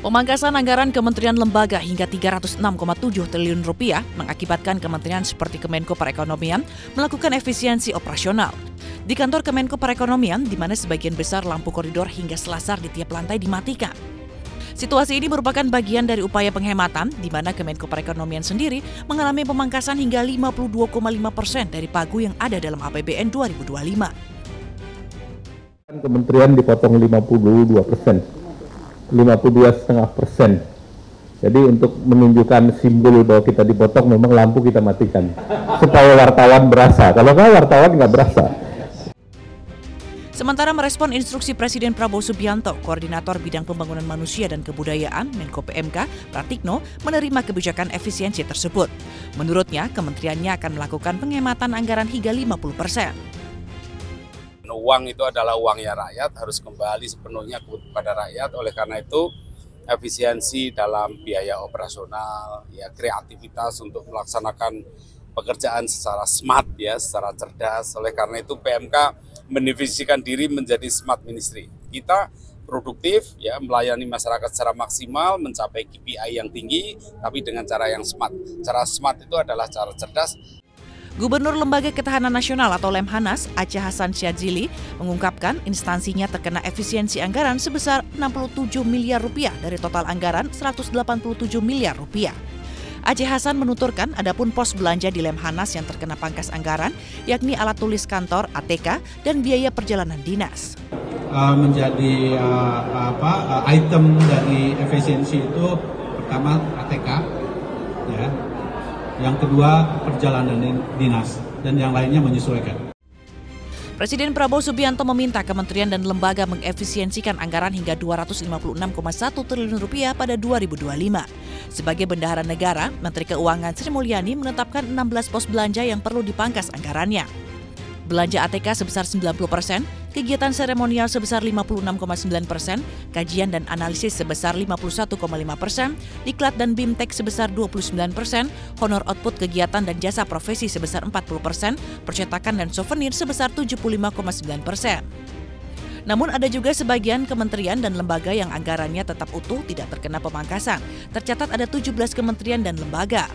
Pemangkasan anggaran kementerian lembaga hingga Rp306,7 triliun mengakibatkan kementerian seperti Kemenko Perekonomian melakukan efisiensi operasional. Di kantor Kemenko Perekonomian, di mana sebagian besar lampu koridor hingga selasar di tiap lantai dimatikan. Situasi ini merupakan bagian dari upaya penghematan, di mana Kemenko Perekonomian sendiri mengalami pemangkasan hingga 52,5% dari pagu yang ada dalam APBN 2025. Kementerian dipotong 52%. 52,5%. Jadi untuk menunjukkan simbol bahwa kita dipotong, memang lampu kita matikan supaya wartawan berasa. Kalau nggak, wartawan nggak berasa. Sementara merespon instruksi Presiden Prabowo Subianto, Koordinator Bidang Pembangunan Manusia dan Kebudayaan Menko PMK Pratikno menerima kebijakan efisiensi tersebut. Menurutnya, kementeriannya akan melakukan penghematan anggaran hingga 50%. Uang itu adalah uangnya rakyat, harus kembali sepenuhnya kepada rakyat. Oleh karena itu, efisiensi dalam biaya operasional, ya kreativitas untuk melaksanakan pekerjaan secara smart, ya secara cerdas. Oleh karena itu, PMK mendefinisikan diri menjadi smart ministry. Kita produktif, ya melayani masyarakat secara maksimal, mencapai KPI yang tinggi, tapi dengan cara yang smart. Cara smart itu adalah cara cerdas. Gubernur Lembaga Ketahanan Nasional atau Lemhanas, Aceh Hasan Syadzili, mengungkapkan instansinya terkena efisiensi anggaran sebesar Rp67 miliar dari total anggaran Rp187 miliar. Aceh Hasan menuturkan adapun pos belanja di Lemhanas yang terkena pangkas anggaran, yakni alat tulis kantor (ATK) dan biaya perjalanan dinas. Menjadi item dari efisiensi itu pertama ATK, ya. Yang kedua perjalanan dinas, dan yang lainnya menyesuaikan. Presiden Prabowo Subianto meminta kementerian dan lembaga mengefisiensikan anggaran hingga Rp256,1 triliun pada 2025. Sebagai bendahara negara, Menteri Keuangan Sri Mulyani menetapkan 16 pos belanja yang perlu dipangkas anggarannya. Belanja ATK sebesar 90%, kegiatan seremonial sebesar 56,9%, kajian dan analisis sebesar 51,5%, diklat dan bimtek sebesar 29%, honor output kegiatan dan jasa profesi sebesar 40%, percetakan dan souvenir sebesar 75,9%. Namun ada juga sebagian kementerian dan lembaga yang anggarannya tetap utuh tidak terkena pemangkasan. Tercatat ada 17 kementerian dan lembaga.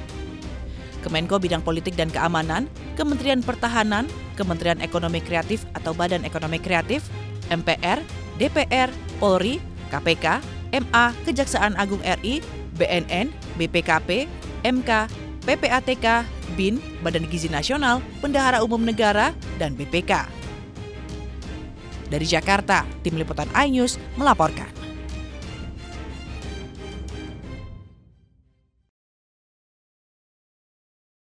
Kemenko Bidang Politik dan Keamanan, Kementerian Pertahanan, Kementerian Ekonomi Kreatif atau Badan Ekonomi Kreatif, MPR, DPR, Polri, KPK, MA, Kejaksaan Agung RI, BNN, BPKP, MK, PPATK, BIN, Badan Gizi Nasional, Bendahara Umum Negara, dan BPK. Dari Jakarta, Tim Liputan iNews melaporkan.